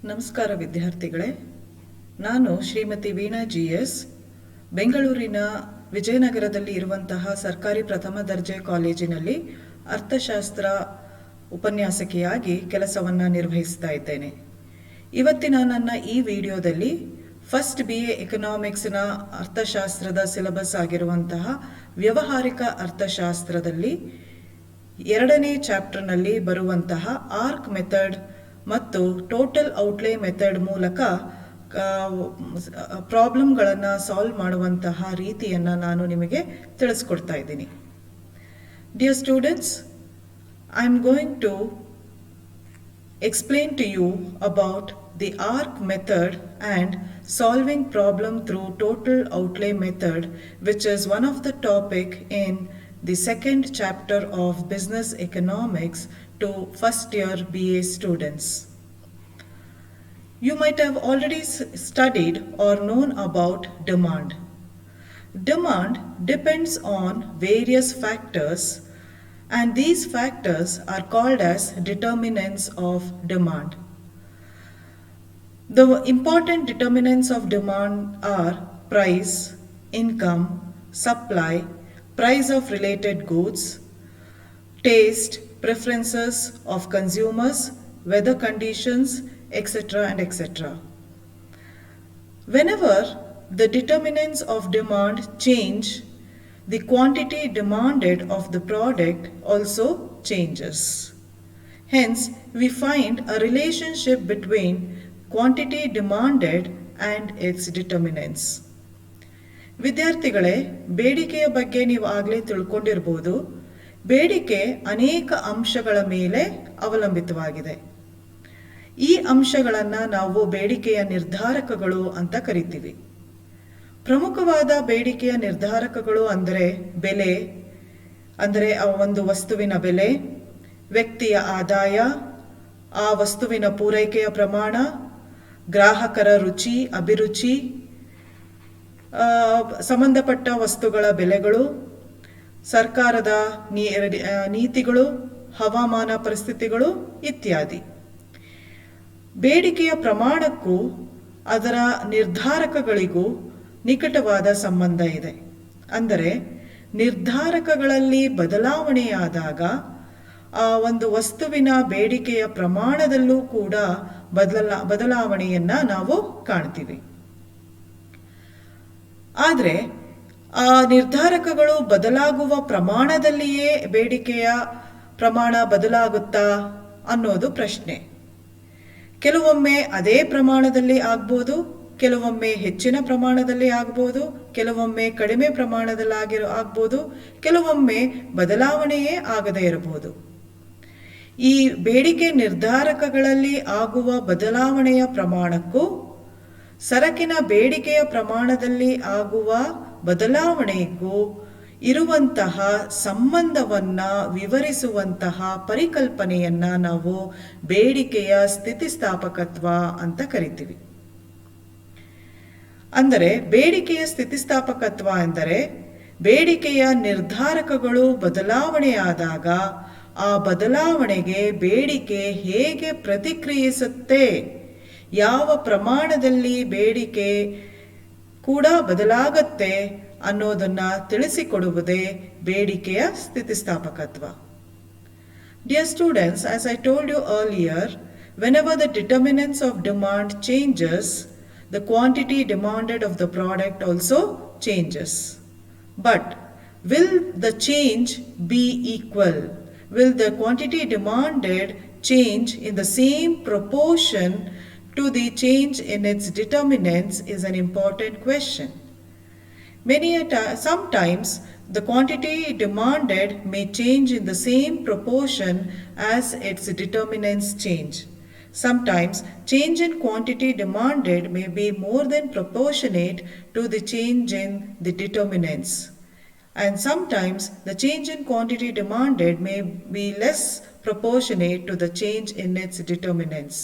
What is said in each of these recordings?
ನಮಸ್ಕಾರ ವಿದ್ಯಾರ್ಥಿಗಳೇ, ನಾನು ಶ್ರೀಮತಿ ವೀಣಾ GS, ಬೆಂಗಳೂರಿನ ವಿಜಯನಗರದಲ್ಲಿ ಇರುವಂತಹ ಸರ್ಕಾರಿ ಪ್ರಥಮ ದರ್ಜೆ ಕಾಲೇಜಿನಲ್ಲಿ ಅರ್ಥಶಾಸ್ತ್ರ ಉಪನ್ಯಾಸಕಿಯಾಗಿ ಕೆಲಸವನ್ನು ನಿರ್ವಹಿಸ್ತಾ ಇದ್ದೇನೆ. ಇವತ್ತಿನ ನನ್ನ ಈ ವಿಡಿಯೋದಲ್ಲಿ ಫಸ್ಟ್ BA ಎಕನಾಮಿಕ್ಸ್ನ ಅರ್ಥಶಾಸ್ತ್ರದ ಸಿಲೆಬಸ್ ಆಗಿರುವಂತಹ ವ್ಯವಹಾರಿಕ ಅರ್ಥಶಾಸ್ತ್ರದಲ್ಲಿ 2ನೇ ಚಾಪ್ಟರ್ನಲ್ಲಿ ಬರುವಂತಹ ಆರ್ಕ್ ಮೆಥಡ್ ಮತ್ತು ಟೋಟಲ್ ಔಟ್ಲೇ ಮೆಥಡ್ ಮೂಲಕ ಪ್ರಾಬ್ಲಮ್ಗಳನ್ನು ಸಾಲ್ವ್ ಮಾಡುವಂತಹ ರೀತಿಯನ್ನು ನಾನು ನಿಮಗೆ ತಿಳಿಸ್ಕೊಡ್ತಾ ಇದ್ದೀನಿ. Dear students, I am going to explain to you about the ARC method and solving problem through total outlay method, which is one of the topic in the second chapter of business economics to first year BA students. You might have already studied or known about demand. Demand depends on various factors, and these factors are called as determinants of demand. The important determinants of demand are price, income, supply, price of related goods, taste, preferences of consumers, weather conditions, etc. and etc. Whenever the determinants of demand change, the quantity demanded of the product also changes. Hence, we find a relationship between quantity demanded and its determinants. ವಿದ್ಯಾರ್ಥಿಗಳೇ, ಬೇಡಿಕೆಯ ಬಗ್ಗೆ ನೀವು ಆಗಲೇ ತಿಳ್ಕೊಂಡಿರ್ಬೋದು. ಬೇಡಿಕೆ ಅನೇಕ ಅಂಶಗಳ ಮೇಲೆ ಅವಲಂಬಿತವಾಗಿದೆ. ಈ ಅಂಶಗಳನ್ನು ನಾವು ಬೇಡಿಕೆಯ ನಿರ್ಧಾರಕಗಳು ಅಂತ ಕರಿತೀವಿ. ಪ್ರಮುಖವಾದ ಬೇಡಿಕೆಯ ನಿರ್ಧಾರಕಗಳು ಅಂದರೆ ಬೆಲೆ, ಅಂದರೆ ಒಂದು ವಸ್ತುವಿನ ಬೆಲೆ, ವ್ಯಕ್ತಿಯ ಆದಾಯ, ಆ ವಸ್ತುವಿನ ಪೂರೈಕೆಯ ಪ್ರಮಾಣ, ಗ್ರಾಹಕರ ರುಚಿ ಅಭಿರುಚಿ, ಸಂಬಂಧಪಟ್ಟ ವಸ್ತುಗಳ ಬೆಲೆಗಳು, ಸರ್ಕಾರದ ನೀತಿಗಳು, ಹವಾಮಾನ ಪರಿಸ್ಥಿತಿಗಳು ಇತ್ಯಾದಿ. ಬೇಡಿಕೆಯ ಪ್ರಮಾಣಕ್ಕೂ ಅದರ ನಿರ್ಧಾರಕಗಳಿಗೂ ನಿಕಟವಾದ ಸಂಬಂಧ ಇದೆ. ಅಂದರೆ ನಿರ್ಧಾರಕಗಳಲ್ಲಿ ಬದಲಾವಣೆಯಾದಾಗ ಆ ಒಂದು ವಸ್ತುವಿನ ಬೇಡಿಕೆಯ ಪ್ರಮಾಣದಲ್ಲೂ ಕೂಡ ಬದಲಾವಣೆಯನ್ನು ನಾವು ಕಾಣ್ತೀವಿ. ಆದರೆ ಆ ನಿರ್ಧಾರಕಗಳು ಬದಲಾಗುವ ಪ್ರಮಾಣದಲ್ಲಿಯೇ ಬೇಡಿಕೆಯ ಪ್ರಮಾಣ ಬದಲಾಗುತ್ತಾ ಅನ್ನೋದು ಪ್ರಶ್ನೆ. ಕೆಲವೊಮ್ಮೆ ಅದೇ ಪ್ರಮಾಣದಲ್ಲಿ ಆಗ್ಬೋದು, ಕೆಲವೊಮ್ಮೆ ಹೆಚ್ಚಿನ ಪ್ರಮಾಣದಲ್ಲಿ ಆಗ್ಬೋದು, ಕೆಲವೊಮ್ಮೆ ಕಡಿಮೆ ಪ್ರಮಾಣದಲ್ಲಿ ಆಗ್ಬೋದು, ಕೆಲವೊಮ್ಮೆ ಬದಲಾವಣೆಯೇ ಆಗದೇ ಇರಬಹುದು. ಈ ಬೇಡಿಕೆ ನಿರ್ಧಾರಕಗಳಲ್ಲಿ ಆಗುವ ಬದಲಾವಣೆಯ ಪ್ರಮಾಣಕ್ಕೂ ಸರಕಿನ ಬೇಡಿಕೆಯ ಪ್ರಮಾಣದಲ್ಲಿ ಆಗುವ ಬದಲಾವಣೆಗೂ ಇರುವಂತಹ ಸಂಬಂಧವನ್ನ ವಿವರಿಸುವಂತಹ ಪರಿಕಲ್ಪನೆಯನ್ನ ನಾವು ಬೇಡಿಕೆಯ ಸ್ಥಿತಿಸ್ಥಾಪಕತ್ವ ಅಂತ ಕರಿತೀವಿ. ಅಂದರೆ ಬೇಡಿಕೆಯ ಸ್ಥಿತಿಸ್ಥಾಪಕತ್ವ ಎಂದರೆ ಬೇಡಿಕೆಯ ನಿರ್ಧಾರಕಗಳು ಬದಲಾವಣೆಯಾದಾಗ ಆ ಬದಲಾವಣೆಗೆ ಬೇಡಿಕೆ ಹೇಗೆ ಪ್ರತಿಕ್ರಿಯಿಸುತ್ತೆ, ಯಾವ ಪ್ರಮಾಣದಲ್ಲಿ ಬೇಡಿಕೆ ಕೂಡ ಬದಲಾಗತ್ತೆ ಅನ್ನೋದನ್ನ ತಿಳಿಸಿಕೊಡುವುದೇ ಬೇಡಿಕೆಯ ಸ್ಥಿತಿಸ್ಥಾಪಕತ್ವ. Dear students, as I told you earlier, whenever the determinants of demand changes, the quantity demanded of the product also changes. But will the change be equal? Will the quantity demanded change in the same proportion to the change in its determinants is an important question. Sometimes the quantity demanded may change in the same proportion as its determinants change. Sometimes change in quantity demanded may be more than proportionate to the change in the determinants. And sometimes the change in quantity demanded may be less proportionate to the change in its determinants.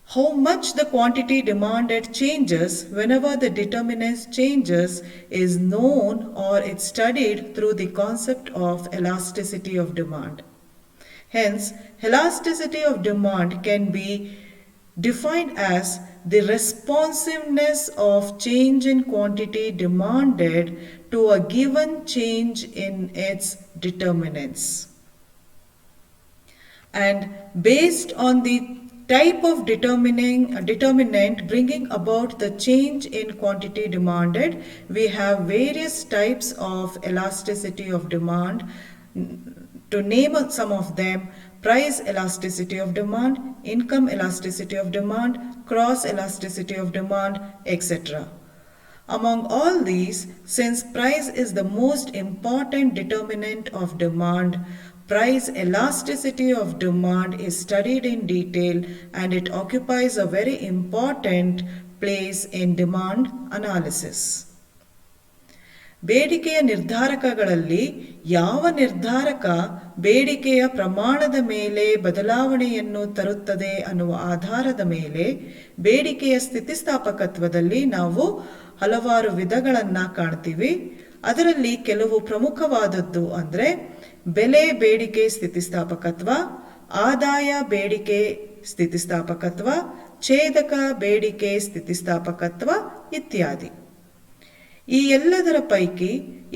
How much the quantity demanded changes whenever the determinants changes is known or it's studied through the concept of elasticity of demand. Hence, elasticity of demand can be defined as the responsiveness of change in quantity demanded to a given change in its determinants. And based on the type of determinant bringing about the change in quantity demanded, we have various types of elasticity of demand. To name some of them: price elasticity of demand, income elasticity of demand, cross elasticity of demand, etc. Among all these, since price is the most important determinant of demand, price elasticity of demand is studied in detail and it occupies a very important place in demand analysis. ಬೇಡಿಕೆಯ ನಿರ್ಧಾರಕಗಳಲ್ಲಿ ಯಾವ ನಿರ್ಧಾರಕ ಬೇಡಿಕೆಯ ಪ್ರಮಾಣದ ಮೇಲೆ ಬದಲಾವಣೆಯನ್ನು ತರುತ್ತದೆ ಅನ್ನುವ ಆಧಾರದ ಮೇಲೆ ಬೇಡಿಕೆಯ ಸ್ಥಿತಿಸ್ಥಾಪಕತ್ವದಲ್ಲಿ ನಾವು ಹಲವಾರು ವಿಧಗಳನ್ನು ಕಾಣ್ತೀವಿ. ಅದರಲ್ಲಿ ಕೆಲವು ಪ್ರಮುಖವಾದದ್ದು ಅಂದರೆ ಬೆಲೆ ಬೇಡಿಕೆ ಸ್ಥಿತಿಸ್ಥಾಪಕತ್ವ, ಆದಾಯ ಬೇಡಿಕೆ ಸ್ಥಿತಿಸ್ಥಾಪಕತ್ವ, ಛೇದಕ ಬೇಡಿಕೆ ಸ್ಥಿತಿಸ್ಥಾಪಕತ್ವ ಇತ್ಯಾದಿ. ಈ ಎಲ್ಲದರ ಪೈಕಿ,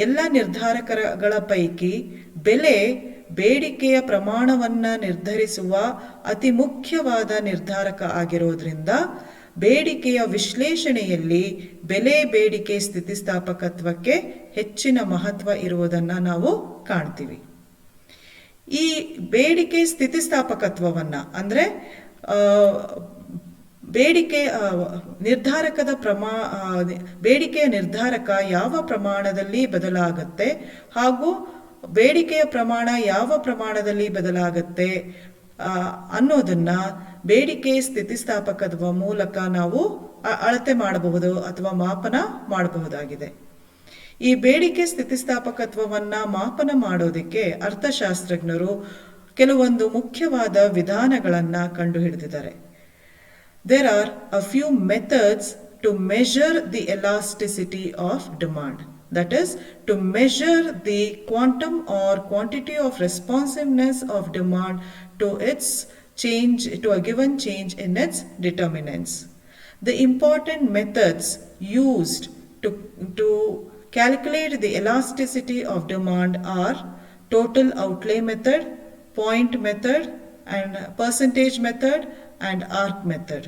ಎಲ್ಲ ನಿರ್ಧಾರಕಗಳ ಪೈಕಿ ಬೆಲೆ ಬೇಡಿಕೆಯ ಪ್ರಮಾಣವನ್ನು ನಿರ್ಧರಿಸುವ ಅತಿ ಮುಖ್ಯವಾದ ನಿರ್ಧಾರಕ ಆಗಿರೋದ್ರಿಂದ ಬೇಡಿಕೆಯ ವಿಶ್ಲೇಷಣೆಯಲ್ಲಿ ಬೆಲೆ ಬೇಡಿಕೆ ಸ್ಥಿತಿಸ್ಥಾಪಕತ್ವಕ್ಕೆ ಹೆಚ್ಚಿನ ಮಹತ್ವ ಇರುವುದನ್ನು ನಾವು ಕಾಣ್ತೀವಿ. ಈ ಬೇಡಿಕೆ ಸ್ಥಿತಿಸ್ಥಾಪಕತ್ವವನ್ನು ಅಂದರೆ ಬೇಡಿಕೆಯ ನಿರ್ಧಾರಕ ಯಾವ ಪ್ರಮಾಣದಲ್ಲಿ ಬದಲಾಗುತ್ತೆ ಹಾಗೂ ಬೇಡಿಕೆಯ ಪ್ರಮಾಣ ಯಾವ ಪ್ರಮಾಣದಲ್ಲಿ ಬದಲಾಗುತ್ತೆ ಅನ್ನೋದನ್ನ ಬೇಡಿಕೆ ಸ್ಥಿತಿಸ್ಥಾಪಕತ್ವ ಮೂಲಕ ನಾವು ಅಳತೆ ಮಾಡಬಹುದು ಅಥವಾ ಮಾಪನ ಮಾಡಬಹುದಾಗಿದೆ. ಈ ಬೇಡಿಕೆ ಸ್ಥಿತಿಸ್ಥಾಪಕತ್ವವನ್ನ ಮಾಪನ ಮಾಡೋದಕ್ಕೆ ಅರ್ಥಶಾಸ್ತ್ರಜ್ಞರು ಕೆಲವೊಂದು ಮುಖ್ಯವಾದ ವಿಧಾನಗಳನ್ನ ಕಂಡುಹಿಡಿದಿದ್ದಾರೆ. There are a few methods to measure the elasticity of demand. That is, to measure the quantum or quantity of responsiveness of demand to its change, to a given change in its determinants. The important methods used to calculate the elasticity of demand are total outlay method, point method, and percentage method, and arc method.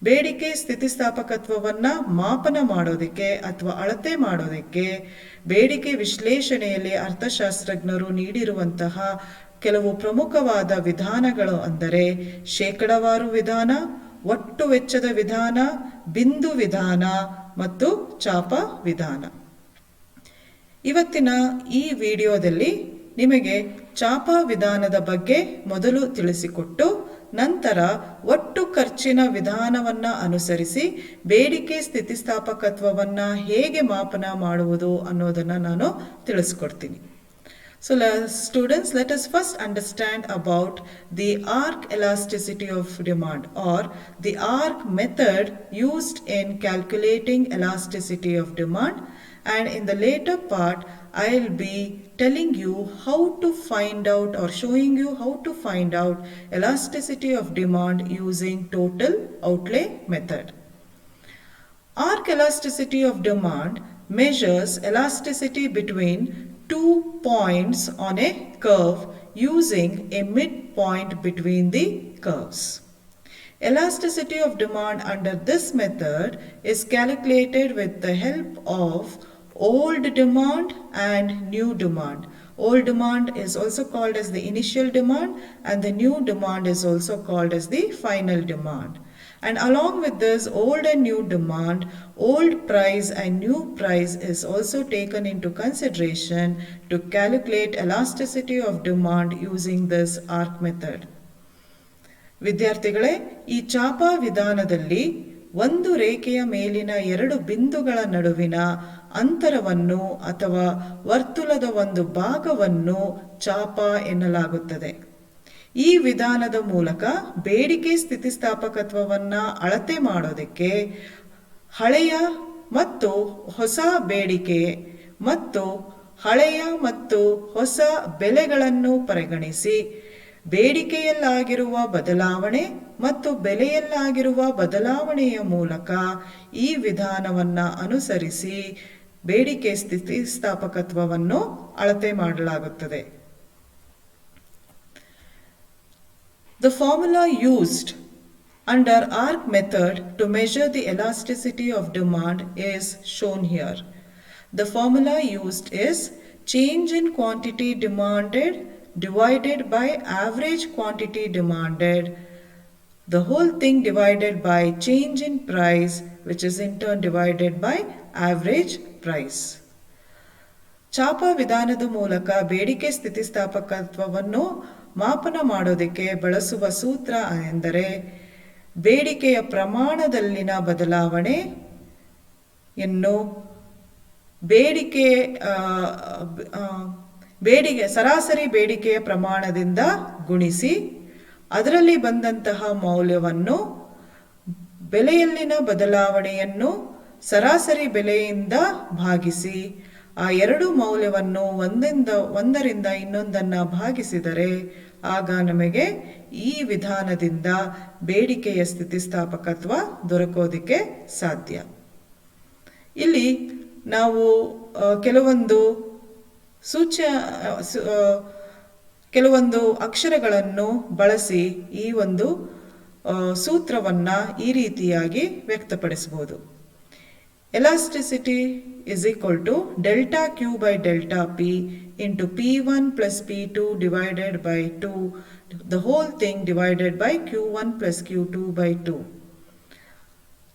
ಬೇಡಿಕೆ ಸ್ಥಿತಿಸ್ಥಾಪಕತ್ವವನ್ನು ಮಾಪನ ಮಾಡೋದಕ್ಕೆ ಅಥವಾ ಅಳತೆ ಮಾಡೋದಕ್ಕೆ ಬೇಡಿಕೆ ವಿಶ್ಲೇಷಣೆಯಲ್ಲಿ ಅರ್ಥಶಾಸ್ತ್ರಜ್ಞರು ನೀಡಿರುವಂತಹ ಕೆಲವು ಪ್ರಮುಖವಾದ ವಿಧಾನಗಳು ಅಂದರೆ ಶೇಕಡಾವಾರು ವಿಧಾನ, ಒಟ್ಟು ವೆಚ್ಚದ ವಿಧಾನ, ಬಿಂದು ವಿಧಾನ ಮತ್ತು ಚಾಪ ವಿಧಾನ. ಇವತ್ತಿನ ಈ ವಿಡಿಯೋದಲ್ಲಿ ನಿಮಗೆ ಚಾಪ ವಿಧಾನದ ಬಗ್ಗೆ ಮೊದಲು ತಿಳಿಸಿಕೊಟ್ಟು ನಂತರ ಒಟ್ಟು ಖರ್ಚಿನ ವಿಧಾನವನ್ನು ಅನುಸರಿಸಿ ಬೇಡಿಕೆ ಸ್ಥಿತಿಸ್ಥಾಪಕತ್ವವನ್ನು ಹೇಗೆ ಮಾಪನ ಮಾಡುವುದು ಅನ್ನೋದನ್ನು ನಾನು ತಿಳಿಸ್ಕೊಡ್ತೀನಿ. So students, let us first understand about the arc elasticity of demand or the arc method used in calculating elasticity of demand, and in the later part I'll be telling you how to find out or showing you how to find out elasticity of demand using total outlay method. Arc elasticity of demand measures elasticity between 2 points on a curve using a midpoint between the curves. Elasticity of demand under this method is calculated with the help of old demand and new demand. Old demand is also called as the initial demand and the new demand is also called as the final demand. And along with this old and new demand, old price and new price is also taken into consideration to calculate elasticity of demand using this arc method. ವಿದ್ಯಾರ್ಥಿಗಳೇ, ಈ ಚಾಪ ವಿಧಾನದಲ್ಲಿ ಒಂದು ರೇಖೆಯ ಮೇಲಿನ ಎರಡು ಬಿಂದುಗಳ ನಡುವಿನ ಅಂತರವನ್ನು ಅಥವಾ ವರ್ತುಲದ ಒಂದು ಭಾಗವನ್ನು ಚಾಪ ಎನ್ನಲಾಗುತ್ತದೆ. ಈ ವಿಧಾನದ ಮೂಲಕ ಬೇಡಿಕೆ ಸ್ಥಿತಿಸ್ಥಾಪಕತ್ವವನ್ನು ಅಳತೆ ಮಾಡೋದಕ್ಕೆ ಹಳೆಯ ಮತ್ತು ಹೊಸ ಬೇಡಿಕೆ ಮತ್ತು ಹಳೆಯ ಮತ್ತು ಹೊಸ ಬೆಲೆಗಳನ್ನು ಪರಿಗಣಿಸಿ ಬೇಡಿಕೆಯಲ್ಲಾಗಿರುವ ಬದಲಾವಣೆ ಮತ್ತು ಬೆಲೆಯಲ್ಲಾಗಿರುವ ಬದಲಾವಣೆಯ ಮೂಲಕ ಈ ವಿಧಾನವನ್ನು ಅನುಸರಿಸಿ ಬೇಡಿಕೆ ಸ್ಥಿತಿಸ್ಥಾಪಕತ್ವವನ್ನು ಅಳತೆ ಮಾಡಲಾಗುತ್ತದೆ. The formula used under ARC method to measure the elasticity of demand is shown here. The formula used is change in quantity demanded divided by average quantity demanded, the whole thing divided by change in price, which is in turn divided by average price. ಚಾಪ ವಿಧಾನದ ಮೂಲಕ ಬೇಡಿಕೆ ಸ್ಥಿತಿಸ್ಥಾಪಕತ್ವವನ್ನು ಮಾಪನ ಮಾಡೋದಕ್ಕೆ ಬಳಸುವ ಸೂತ್ರ ಎಂದರೆ ಬೇಡಿಕೆಯ ಪ್ರಮಾಣದಲ್ಲಿನ ಬದಲಾವಣೆಯನ್ನು ಸರಾಸರಿ ಬೇಡಿಕೆಯ ಪ್ರಮಾಣದಿಂದ ಗುಣಿಸಿ ಅದರಲ್ಲಿ ಬಂದಂತಹ ಮೌಲ್ಯವನ್ನು ಬೆಲೆಯಲ್ಲಿನ ಬದಲಾವಣೆಯನ್ನು ಸರಾಸರಿ ಬೆಲೆಯಿಂದ ಭಾಗಿಸಿ ಆ ಎರಡು ಮೌಲ್ಯವನ್ನು ಒಂದರಿಂದ ಇನ್ನೊಂದನ್ನು ಭಾಗಿಸಿದರೆ ಆಗ ನಮಗೆ ಈ ವಿಧಾನದಿಂದ ಬೇಡಿಕೆಯ ಸ್ಥಿತಿಸ್ಥಾಪಕತ್ವ ದೊರಕೋದಕ್ಕೆ ಸಾಧ್ಯ. ಇಲ್ಲಿ ನಾವು ಕೆಲವೊಂದು ಅಕ್ಷರಗಳನ್ನು ಬಳಸಿ ಈ ಒಂದು ಸೂತ್ರವನ್ನು ಈ ರೀತಿಯಾಗಿ ವ್ಯಕ್ತಪಡಿಸಬಹುದು. Elasticity is equal to delta Q by delta P into P1 plus P2 divided by 2, the whole thing divided by Q1 plus Q2 by 2.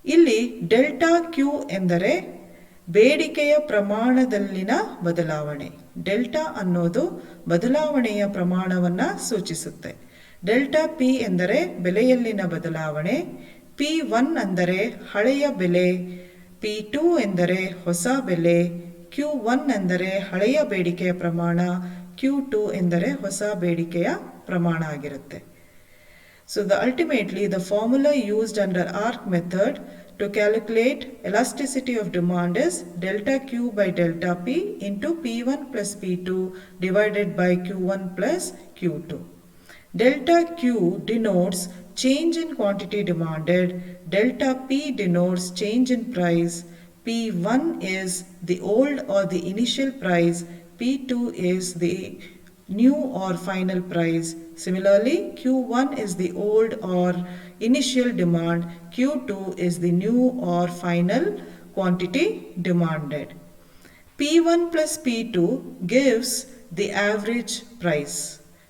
ಇಲ್ಲಿ ಡೆಲ್ಟಾ ಕ್ಯೂ ಎಂದರೆ ಬೇಡಿಕೆಯ ಪ್ರಮಾಣದಲ್ಲಿನ ಬದಲಾವಣೆ. ಡೆಲ್ಟಾ ಅನ್ನೋದು ಬದಲಾವಣೆಯ ಪ್ರಮಾಣವನ್ನು ಸೂಚಿಸುತ್ತೆ. ಡೆಲ್ಟಾ ಪಿ ಎಂದರೆ ಬೆಲೆಯಲ್ಲಿನ ಬದಲಾವಣೆ. P1 ಅಂದರೆ ಹಳೆಯ ಬೆಲೆ, P2 ಎಂದರೆ ಹೊಸ ಬೆಲೆ, Q1 ಎಂದರೆ ಹಳೆಯ ಬೇಡಿಕೆಯ ಪ್ರಮಾಣ, Q2 ಎಂದರೆ ಹೊಸ ಬೇಡಿಕೆಯ ಪ್ರಮಾಣ ಆಗಿರುತ್ತೆ. So ultimately the formula used under ARC method to calculate elasticity of demand is delta Q by delta P into P1 plus P2 divided by Q1 plus Q2. Delta Q denotes change in quantity demanded, delta P denotes change in price, P1 is the old or the initial price, P2 is the new or final price. Similarly, Q1 is the old or initial demand, Q2 is the new or final quantity demanded. P1 plus P2 gives the average price.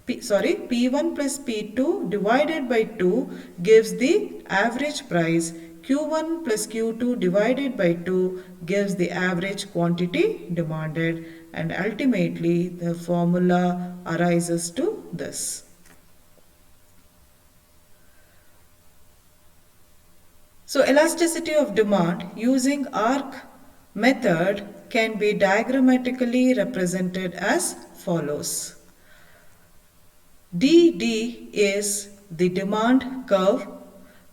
P1 plus P2 divided by 2 gives the average price. Q1 plus Q2 divided by 2 gives the average quantity demanded, and ultimately the formula arises to this. So elasticity of demand using ARC method can be diagrammatically represented as follows. DD is the demand curve,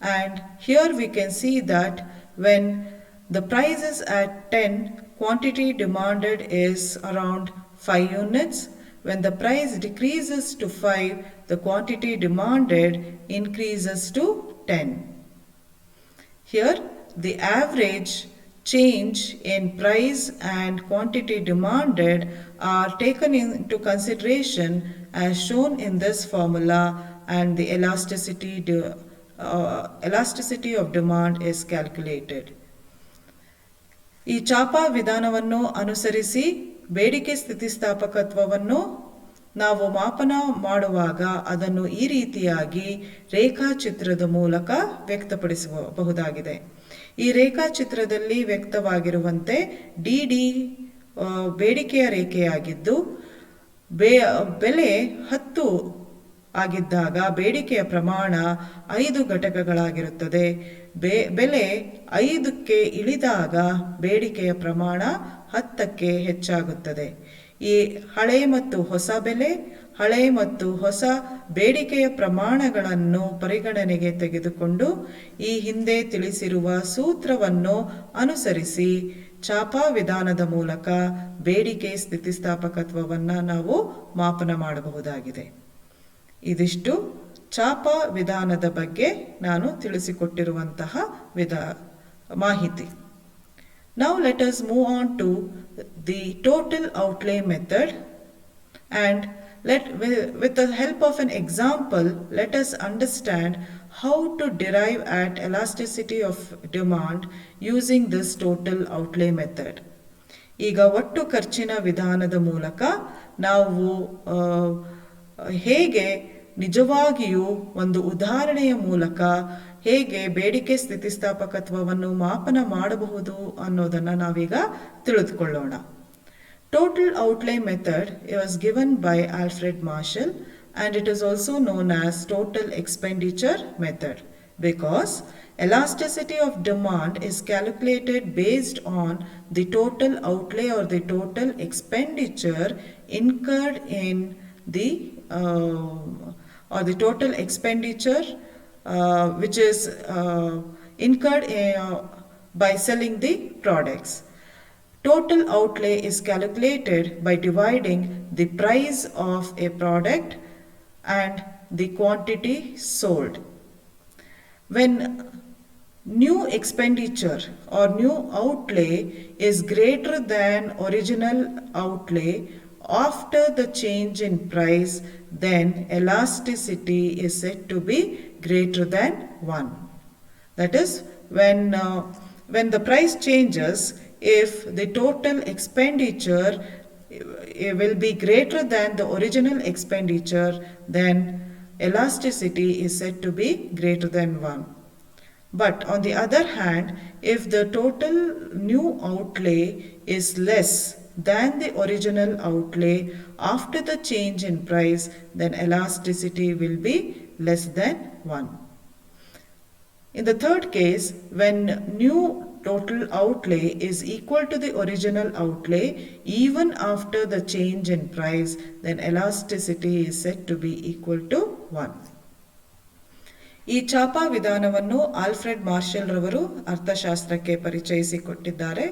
and here we can see that when the price is at 10, quantity demanded is around 5 units. When the price decreases to 5, the quantity demanded increases to 10. Here the average change in price and quantity demanded are taken into consideration as shown in this formula, and the elasticity of demand is calculated. ಈ ಚಾಪಾ ವಿಧಾನವನ್ನು ಅನುಸರಿಸಿ ಬೇಡಿಕೆ ಸ್ಥಿತಿಸ್ಥಾಪಕತ್ವವನ್ನು ನಾವು ಮಾಪನ ಮಾಡುವಾಗ ಅದನ್ನು ಈ ರೀತಿಯಾಗಿ ರೇಖಾಚಿತ್ರದ ಮೂಲಕ ವ್ಯಕ್ತಪಡಿಸಬಹುದಾಗಿದೆ. ಈ ರೇಖಾಚಿತ್ರದಲ್ಲಿ ವ್ಯಕ್ತವಾಗಿರುವಂತೆ ಡಿ ಬೇಡಿಕೆಯ ರೇಖೆಯಾಗಿದ್ದು ಬೆಲೆ 10 ಆಗಿದ್ದಾಗ ಬೇಡಿಕೆಯ ಪ್ರಮಾಣ 5 ಘಟಕಗಳಾಗಿರುತ್ತದೆ. ಬೆಲೆ 5ಕ್ಕೆ ಇಳಿದಾಗ ಬೇಡಿಕೆಯ ಪ್ರಮಾಣ 10ಕ್ಕೆ ಹೆಚ್ಚಾಗುತ್ತದೆ. ಈ ಹಳೆ ಮತ್ತು ಹೊಸ ಬೆಲೆ, ಹಳೆ ಮತ್ತು ಹೊಸ ಬೇಡಿಕೆಯ ಪ್ರಮಾಣಗಳನ್ನು ಪರಿಗಣನೆಗೆ ತೆಗೆದುಕೊಂಡು ಈ ಹಿಂದೆ ತಿಳಿಸಿರುವ ಸೂತ್ರವನ್ನು ಅನುಸರಿಸಿ ಚಾಪಾ ವಿಧಾನದ ಮೂಲಕ ಬೇಡಿಕೆ ಸ್ಥಿತಿಸ್ಥಾಪಕತ್ವವನ್ನು ನಾವು ಮಾಪನ ಮಾಡಬಹುದಾಗಿದೆ. ಇದಿಷ್ಟು ಚಾಪ ವಿಧಾನದ ಬಗ್ಗೆ ನಾನು ತಿಳಿಸಿಕೊಟ್ಟಿರುವಂತಹ ಮಾಹಿತಿ. Now let us move on to the total outlay method, and with the help of an example, let us understand how to derive at elasticity of demand using this total outlay method. ಈಗ ಒಟ್ಟು ಖರ್ಚಿನ ವಿಧಾನದ ಮೂಲಕ ನಾವು ಹೇಗೆ ನಿಜವಾಗಿಯೂ ಒಂದು ಉದಾಹರಣೆಯ ಮೂಲಕ ಹೇಗೆ ಬೇಡಿಕೆ ಸ್ಥಿತಿಸ್ಥಾಪಕತ್ವವನ್ನು ಮಾಪನ ಮಾಡಬಹುದು ಅನ್ನೋದನ್ನು ನಾವೀಗ ತಿಳಿದುಕೊಳ್ಳೋಣ. Total outlay method was given by Alfred Marshall, and it is also known as total expenditure method because elasticity of demand is calculated based on the total outlay or the total expenditure incurred in the or the total expenditure which is incurred by selling the products. Total outlay is calculated by dividing the price of a product and the quantity sold. When new expenditure or new outlay is greater than original outlay after the change in price, then elasticity is said to be greater than 1. That is, when the price changes, if the total expenditure will be greater than the original expenditure, then elasticity is said to be greater than 1. But on the other hand, if the total new outlay is less than the original outlay after the change in price, then elasticity will be less than 1. In the third case, when new total outlay is equal to the original outlay even after the change in price, then elasticity is said to be equal to 1. ಈ ಚಾಪಾ ವಿಧಾನವನ್ನು Alfred marshal ರವರು ಅರ್ಥಶಾಸ್ತ್ರಕ್ಕೆ ಪರಿಚಯಿಸಿಕೊಟ್ಟಿದ್ದಾರೆ.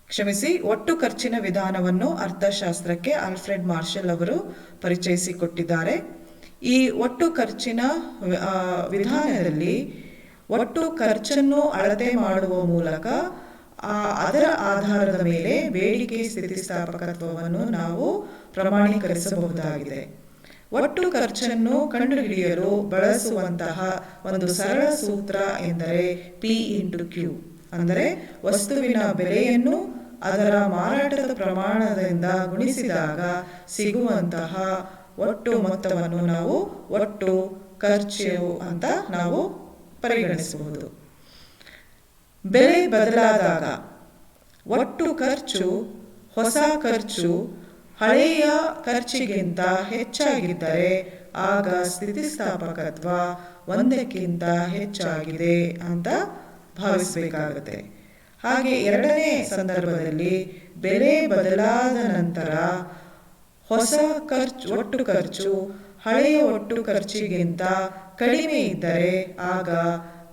ಕ್ಷಮಿಸಿ, ಒಟ್ಟು ಖರ್ಚಿನ ವಿಧಾನವನ್ನು ಅರ್ಥಶಾಸ್ತ್ರಕ್ಕೆ Alfred marshal ಅವರು ಪರಿಚಯಿಸಿಕೊಟ್ಟಿದ್ದಾರೆ. ಈ ಒಟ್ಟು ಖರ್ಚಿನ ವಿಧಾನದಲ್ಲಿ ಒಟ್ಟು ಖರ್ಚನ್ನು ಅಳತೆ ಮಾಡುವ ಮೂಲಕ ಅದರ ಆಧಾರದ ಮೇಲೆ ಬೇಡಿಕೆ ಸ್ಥಿತಿಸ್ಥಾಪಕತ್ವವನ್ನು ನಾವು ಪ್ರಮಾಣೀಕರಿಸಬಹುದಾಗಿದೆ. ಒಟ್ಟು ಖರ್ಚನ್ನು ಕಂಡುಹಿಡಿಯಲು ಬಳಸುವಂತಹ ಒಂದು ಸರಳ ಸೂತ್ರ ಎಂದರೆ P/Q, ಅಂದರೆ ವಸ್ತುವಿನ ಬೆಲೆಯನ್ನು ಅದರ ಮಾರಾಟದ ಪ್ರಮಾಣದಿಂದ ಗುಣಿಸಿದಾಗ ಸಿಗುವಂತಹ ಒಟ್ಟು ಮೊತ್ತವನ್ನು ನಾವು ಒಟ್ಟು ಖರ್ಚು ಅಂತ ನಾವು ಪರಿಗಣಿಸಬಹುದು. ಬೆಲೆ ಬದಲಾದಾಗ ಒಟ್ಟು ಖರ್ಚು ಹೊಸ ಖರ್ಚು ಹಳೆಯ ಖರ್ಚಿಗಿಂತ ಹೆಚ್ಚಾಗಿದ್ದರೆ ಆಗ ಸ್ಥಿತಿಸ್ಥಾಪಕತ್ವ 1ಕ್ಕಿಂತ ಹೆಚ್ಚಾಗಿದೆ ಅಂತ ಭಾವಿಸಬೇಕಾಗುತ್ತೆ. ಹಾಗೆ ಎರಡನೇ ಸಂದರ್ಭದಲ್ಲಿ ಬೆಲೆ ಬದಲಾದ ನಂತರ ಹೊಸ ಒಟ್ಟು ಖರ್ಚು ಹಳೆಯ ಒಟ್ಟು ಖರ್ಚಿಗಿಂತ ಕಡಿಮೆ ಇದ್ದರೆ ಆಗ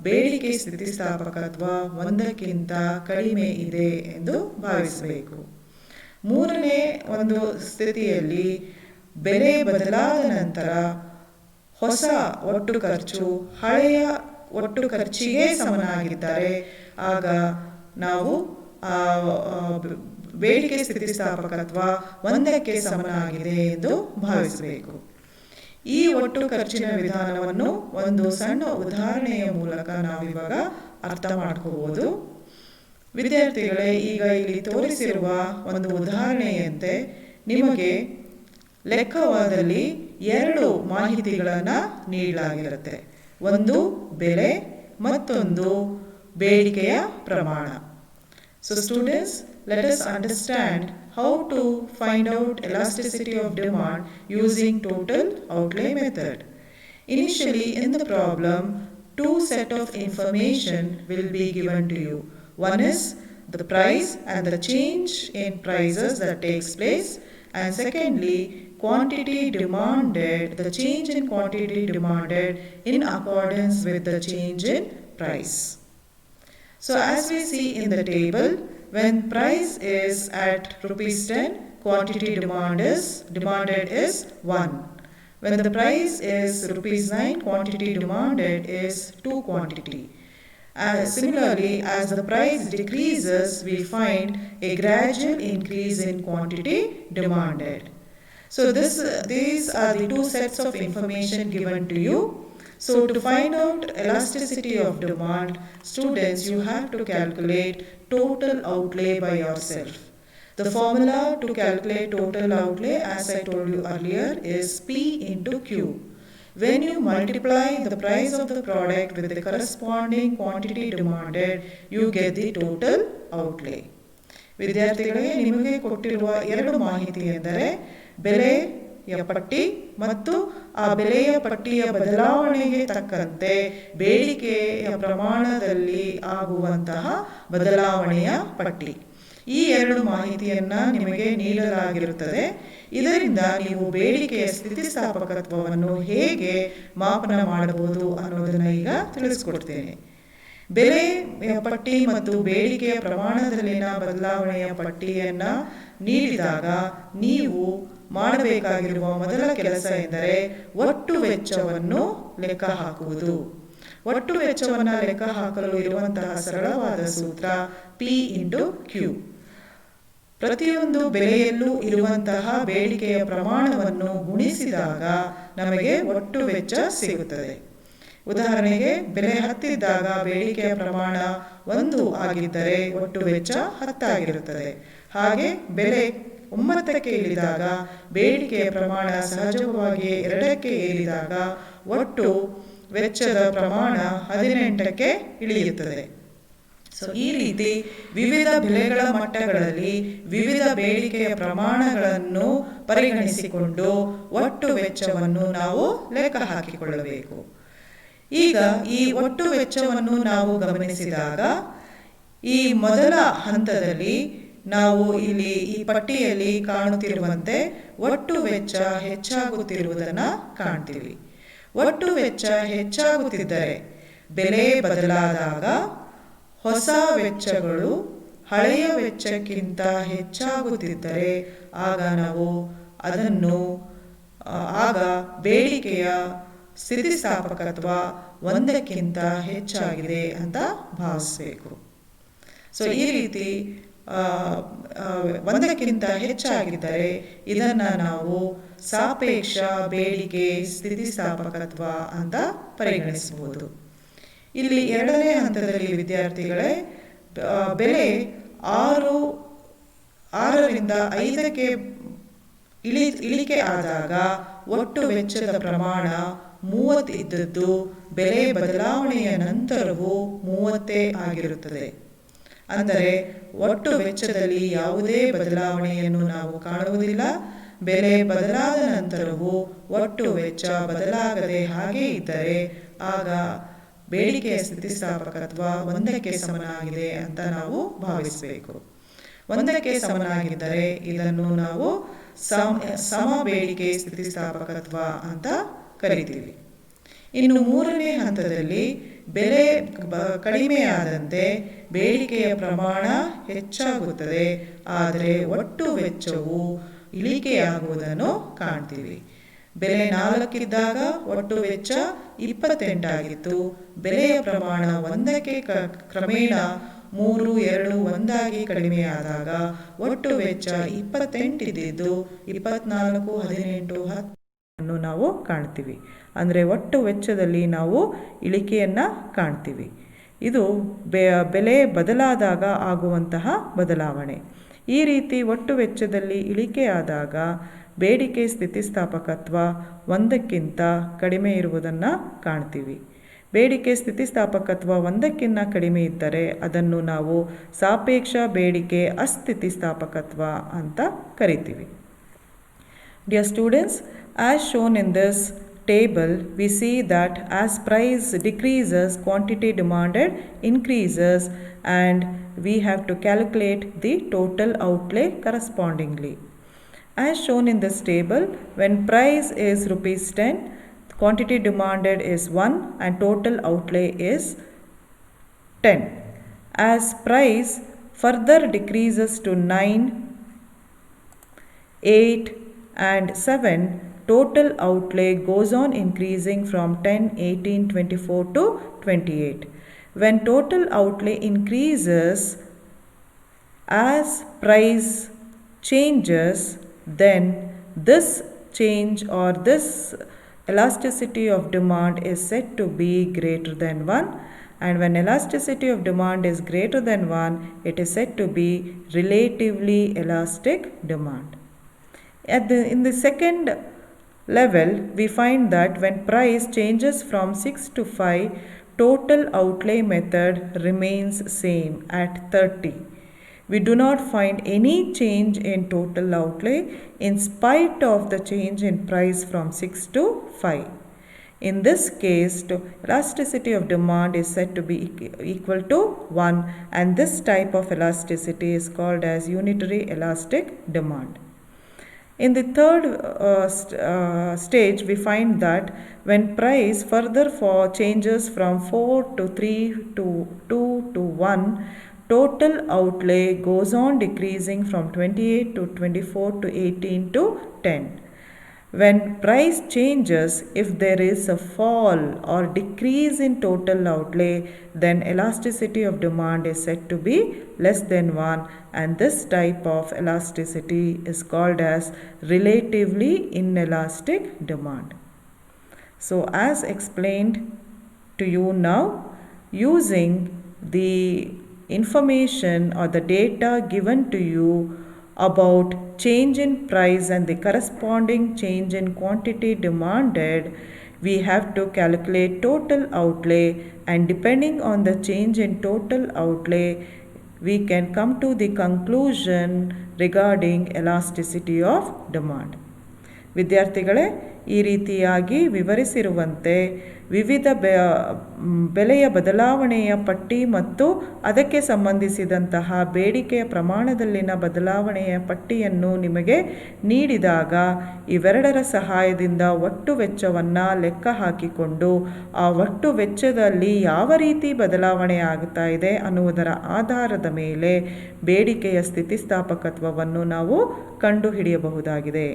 ಬೇಡಿಕೆ ಸ್ಥಿತಿಸ್ಥಾಪಕತ್ವ 1ಕ್ಕಿಂತ ಕಡಿಮೆ ಇದೆ ಎಂದು ಭಾವಿಸಬೇಕು. ಮೂರನೇ ಒಂದು ಸ್ಥಿತಿಯಲ್ಲಿ ಬೆಲೆ ಬದಲಾದ ನಂತರ ಹೊಸ ಒಟ್ಟು ಖರ್ಚು ಹಳೆಯ ಒಟ್ಟು ಖರ್ಚಿಗೆ ಸಮನಾಗಿದ್ದರೆ ಆಗ ನಾವು ಬೇಡಿಕೆ ಸ್ಥಿತಿಸ್ಥಾಪಕತ್ವ 1ಕ್ಕೆ ಸಮನಾಗಿದೆ ಎಂದು ಭಾವಿಸಬೇಕು. ಈ ಒಟ್ಟು ಖರ್ಚಿನ ವಿಧಾನವನ್ನು ಒಂದು ಸಣ್ಣ ಉದಾಹರಣೆಯ ಮೂಲಕ ನಾವಿವಾಗ ಅರ್ಥ ಮಾಡ್ಕೋಬಹುದು. ವಿದ್ಯಾರ್ಥಿಗಳೇ, ಈಗ ಇಲ್ಲಿ ತೋರಿಸಿರುವ ಒಂದು ಉದಾಹರಣೆಯಂತೆ ನಿಮಗೆ ಲೆಕ್ಕವಾದಲ್ಲಿ 2 ಮಾಹಿತಿಗಳನ್ನು ನೀಡಲಾಗಿರುತ್ತೆ. ಒಂದು ಬೆಲೆ, ಮತ್ತೊಂದು ಬೇಡಿಕೆಯ ಪ್ರಮಾಣ. So students, let us understand how to find out elasticity of demand using total outlay method. Initially in the problem, 2 set of information will be given to you. One is the price and the change in prices that takes place, and secondly quantity demanded, the change in quantity demanded in accordance with the change in price. So as we see in the table, when price is at ₹10, quantity demanded is 1. When the price is rupees 9, quantity demanded is 2 quantity. Similarly, as the price decreases, we find a gradual increase in quantity demanded. So these are the two sets of information given to you. So to find out elasticity of demand, students, you have to calculate total outlay by yourself. The formula to calculate total outlay, as I told you earlier, is P into Q. When you multiply the price of the product with the corresponding quantity demanded, you get the total outlay. ವಿದ್ಯಾರ್ಥಿಗಳಿಗೆ ನಿಮಗೆ ಕೊಟ್ಟಿರುವ ಎರಡು ಮಾಹಿತಿ ಎಂದರೆ ಬೆಲೆಯ ಪಟ್ಟಿ ಮತ್ತು ಆ ಬೆಲೆಯ ಪಟ್ಟಿಯ ಬದಲಾವಣೆಗೆ ತಕ್ಕಂತೆ ಬೇಡಿಕೆಯ ಪ್ರಮಾಣದಲ್ಲಿ ಆಗುವಂತಹ ಬದಲಾವಣೆಯ ಪಟ್ಟಿ. ಈ ಎರಡು ಮಾಹಿತಿಯನ್ನು ನಿಮಗೆ ನೀಡಲಾಗಿರುತ್ತದೆ. ಇದರಿಂದ ನೀವು ಬೇಡಿಕೆಯ ಸ್ಥಿತಿಸ್ಥಾಪಕತ್ವವನ್ನು ಹೇಗೆ ಮಾಪನ ಮಾಡಬಹುದು ಅನ್ನೋದನ್ನು ಈಗ ತಿಳಿಸ್ಕೊಡ್ತೇನೆ. ಬೆಲೆಯ ಪಟ್ಟಿ ಮತ್ತು ಬೇಡಿಕೆಯ ಪ್ರಮಾಣದಲ್ಲಿನ ಬದಲಾವಣೆಯ ಪಟ್ಟಿಯನ್ನು ನೀಡಿದಾಗ ನೀವು ಮಾಡಬೇಕಾಗಿರುವ ಮೊದಲ ಕೆಲಸ ಎಂದರೆ ಒಟ್ಟು ವೆಚ್ಚವನ್ನು ಲೆಕ್ಕ ಹಾಕುವುದು. ಒಟ್ಟು ವೆಚ್ಚವನ್ನು ಲೆಕ್ಕ ಹಾಕಲು ಇರುವಂತಹ ಸರಳವಾದ ಸೂತ್ರ P ಇಂಟು Q. ಪ್ರತಿಯೊಂದು ಬೆಲೆಯಲ್ಲೂ ಇರುವಂತಹ ಬೇಡಿಕೆಯ ಪ್ರಮಾಣವನ್ನು ಗುಣಿಸಿದಾಗ ನಮಗೆ ಒಟ್ಟು ವೆಚ್ಚ ಸಿಗುತ್ತದೆ. ಉದಾಹರಣೆಗೆ ಬೆಲೆ 10 ಇದ್ದಾಗ ಬೇಡಿಕೆಯ ಪ್ರಮಾಣ 1 ಆಗಿದ್ದರೆ ಒಟ್ಟು ವೆಚ್ಚ 10 ಆಗಿರುತ್ತದೆ. ಹಾಗೆ ಬೆಲೆ 9ಕ್ಕೆ ಇಳಿದಾಗ ಬೇಡಿಕೆಯ ಪ್ರಮಾಣ ಸಹಜವಾಗಿ 2ಕ್ಕೆ ಏರಿದಾಗ ಒಟ್ಟು ವೆಚ್ಚದ ಪ್ರಮಾಣ 18ಕ್ಕೆ ಇಳಿಯುತ್ತದೆ. ಸೊ ಈ ರೀತಿ ವಿವಿಧ ಬೆಲೆಗಳ ಮಟ್ಟಗಳಲ್ಲಿ ವಿವಿಧ ಬೇಡಿಕೆಯ ಪ್ರಮಾಣಗಳನ್ನು ಪರಿಗಣಿಸಿಕೊಂಡು ಒಟ್ಟು ವೆಚ್ಚವನ್ನು ನಾವು ಲೆಕ್ಕ ಹಾಕಿಕೊಳ್ಳಬೇಕು. ಈಗ ಈ ಒಟ್ಟು ವೆಚ್ಚವನ್ನು ನಾವು ಗಮನಿಸಿದಾಗ ಈ ಮೊದಲ ಹಂತದಲ್ಲಿ ನಾವು ಇಲ್ಲಿ ಈ ಪಟ್ಟಿಯಲ್ಲಿ ಕಾಣುತ್ತಿರುವಂತೆ ಒಟ್ಟು ವೆಚ್ಚ ಹೆಚ್ಚಾಗುತ್ತಿರುವುದನ್ನು ಕಾಣ್ತೀವಿ. ಒಟ್ಟು ವೆಚ್ಚ ಹೆಚ್ಚಾಗುತ್ತಿದ್ದರೆ ಬೆಲೆ ಬದಲಾದಾಗ ಹೊಸ ವೆಚ್ಚಗಳು ಹಳೆಯ ವೆಚ್ಚಕ್ಕಿಂತ ಹೆಚ್ಚಾಗುತ್ತಿದ್ದರೆ ಆಗ ನಾವು ಆಗ ಬೇಡಿಕೆಯ ಸ್ಥಿತಿಸ್ಥಾಪಕತ್ವ 1ಕ್ಕಿಂತ ಹೆಚ್ಚಾಗಿದೆ ಅಂತ ಭಾವಿಸಬೇಕು. ಸೊ ಈ ರೀತಿ 1ಕ್ಕಿಂತ ಹೆಚ್ಚಾಗಿದ್ದರೆ ಇದನ್ನು ನಾವು ಸಾಪೇಕ್ಷ ಬೇಡಿಕೆ ಸ್ಥಿತಿಸ್ಥಾಪಕತ್ವ ಅಂತ ಪರಿಗಣಿಸಬಹುದು. ಇಲ್ಲಿ ಎರಡನೇ ಹಂತದಲ್ಲಿ ವಿದ್ಯಾರ್ಥಿಗಳೇ ಬೆಲೆ 6ರಿಂದ 5ಕ್ಕೆ ಇಳಿಕೆ ಆದಾಗ ಒಟ್ಟು ವೆಚ್ಚದ ಪ್ರಮಾಣ 30 ಇದ್ದದ್ದು ಬೆಲೆ ಬದಲಾವಣೆಯ ನಂತರವೂ 30 ಆಗಿರುತ್ತದೆ. ಅಂದರೆ ಒಟ್ಟು ವೆಚ್ಚದಲ್ಲಿ ಯಾವುದೇ ಬದಲಾವಣೆಯನ್ನು ನಾವು ಕಾಣುವುದಿಲ್ಲ. ಬೆಲೆ ಬದಲಾದ ನಂತರವೂ ಒಟ್ಟು ವೆಚ್ಚ ಬದಲಾಗದೆ ಹಾಗೆ ಇದ್ದರೆ ಆಗ ಬೇಡಿಕೆಯ ಸ್ಥಿತಿಸ್ಥಾಪಕತ್ವ 1ಕ್ಕೆ ಸಮನಾಗಿದೆ ಅಂತ ನಾವು ಭಾವಿಸಬೇಕು. 1ಕ್ಕೆ ಸಮನಾಗಿದ್ದರೆ ಇದನ್ನು ನಾವು ಸಮ ಬೇಡಿಕೆ ಸ್ಥಿತಿಸ್ಥಾಪಕತ್ವ ಅಂತ ಕರಿತೀವಿ. ಇನ್ನು ಮೂರನೇ ಹಂತದಲ್ಲಿ ಬೆಲೆ ಕಡಿಮೆಯಾದಂತೆ ಬೇಡಿಕೆಯ ಪ್ರಮಾಣ ಹೆಚ್ಚಾಗುತ್ತದೆ, ಆದರೆ ಒಟ್ಟು ವೆಚ್ಚವು ಇಳಿಕೆಯಾಗುವುದನ್ನು ಕಾಣ್ತೀವಿ. ಬೆಲೆ 4 ಇದ್ದಾಗ ಒಟ್ಟು ವೆಚ್ಚ 28 ಆಗಿತ್ತು. ಬೆಲೆಯ ಪ್ರಮಾಣ 1ಕ್ಕೆ ಕ್ರಮೇಣ 3, 2, 1 ಕಡಿಮೆಯಾದಾಗ ಒಟ್ಟು ವೆಚ್ಚ 28 ಇದ್ದಿದ್ದು 24, 18, 10 ಅನ್ನು ನಾವು ಕಾಣ್ತೀವಿ. ಅಂದರೆ ಒಟ್ಟು ವೆಚ್ಚದಲ್ಲಿ ನಾವು ಇಳಿಕೆಯನ್ನು ಕಾಣ್ತೀವಿ. ಇದು ಬೆಲೆ ಬದಲಾದಾಗ ಆಗುವಂತಹ ಬದಲಾವಣೆ. ಈ ರೀತಿ ಒಟ್ಟು ವೆಚ್ಚದಲ್ಲಿ ಇಳಿಕೆಯಾದಾಗ ಬೇಡಿಕೆ ಸ್ಥಿತಿಸ್ಥಾಪಕತ್ವ 1ಕ್ಕಿಂತ ಕಡಿಮೆ ಇರುವುದನ್ನು ಕಾಣ್ತೀವಿ. ಬೇಡಿಕೆ ಸ್ಥಿತಿಸ್ಥಾಪಕತ್ವ 1ಕ್ಕಿಂತ ಕಡಿಮೆ ಇದ್ದರೆ ಅದನ್ನು ನಾವು ಸಾಪೇಕ್ಷ ಬೇಡಿಕೆ ಅಸ್ಥಿತಿಸ್ಥಾಪಕತ್ವ ಅಂತ ಕರಿತೀವಿ. Dear students, as shown in this table, we see that as price decreases, quantity demanded increases, and we have to calculate the total outlay correspondingly. As shown in this table, when price is rupees 10, quantity demanded is 1 and total outlay is 10. As price further decreases to 9, 8 and 7, total outlay goes on increasing from 10, 18, 24 to 28. When total outlay increases as price changes, then this change or this elasticity of demand is said to be greater than 1, and when elasticity of demand is greater than 1, it is said to be relatively elastic demand. In the second level, we find that when price changes from 6 to 5, total outlay method remains same at 30. We do not find any change in total outlay in spite of the change in price from 6 to 5. In this case, the elasticity of demand is said to be equal to 1, and this type of elasticity is called as unitary elastic demand. In the third stage, we find that when price further changes from 4 to 3 to 2 to 1, total outlay goes on decreasing from 28 to 24 to 18 to 10. When price changes, if there is a fall or decrease in total outlay, then elasticity of demand is said to be less than 1, and this type of elasticity is called as relatively inelastic demand. So as explained to you now, using the information or the data given to you about change in price and the corresponding change in quantity demanded, we have to calculate total outlay, and depending on the change in total outlay, we can come to the conclusion regarding elasticity of demand. ವಿದ್ಯಾರ್ಥಿಗಳೇ, ಈ ರೀತಿಯಾಗಿ ವಿವರಿಸಿರುವಂತೆ ವಿವಿಧ ಬೆಲೆಯ ಬದಲಾವಣೆಯ ಪಟ್ಟಿ ಮತ್ತು ಅದಕ್ಕೆ ಸಂಬಂಧಿಸಿದಂತಹ ಬೇಡಿಕೆಯ ಪ್ರಮಾಣದಲ್ಲಿನ ಬದಲಾವಣೆಯ ಪಟ್ಟಿಯನ್ನು ನಿಮಗೆ ನೀಡಿದಾಗ ಇವೆರಡರ ಸಹಾಯದಿಂದ ಒಟ್ಟು ವೆಚ್ಚವನ್ನು ಲೆಕ್ಕ ಹಾಕಿಕೊಂಡು ಆ ಒಟ್ಟು ವೆಚ್ಚದಲ್ಲಿ ಯಾವ ರೀತಿ ಬದಲಾವಣೆ ಆಗ್ತಾ ಇದೆ ಅನ್ನುವುದರ ಆಧಾರದ ಮೇಲೆ ಬೇಡಿಕೆಯ ಸ್ಥಿತಿಸ್ಥಾಪಕತ್ವವನ್ನು ನಾವು ಕಂಡುಹಿಡಿಯಬಹುದಾಗಿದೆ.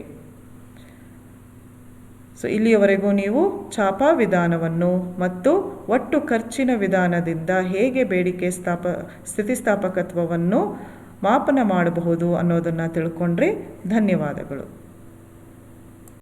ಸೊ ಇಲ್ಲಿಯವರೆಗೂ ನೀವು ಛಾಪಾ ವಿಧಾನವನ್ನು ಮತ್ತು ಒಟ್ಟು ಖರ್ಚಿನ ವಿಧಾನದಿಂದ ಹೇಗೆ ಬೇಡಿಕೆ ಸ್ಥಿತಿಸ್ಥಾಪಕತ್ವವನ್ನು ಮಾಪನ ಮಾಡಬಹುದು ಅನ್ನೋದನ್ನು ತಿಳ್ಕೊಂಡ್ರಿ. ಧನ್ಯವಾದಗಳು.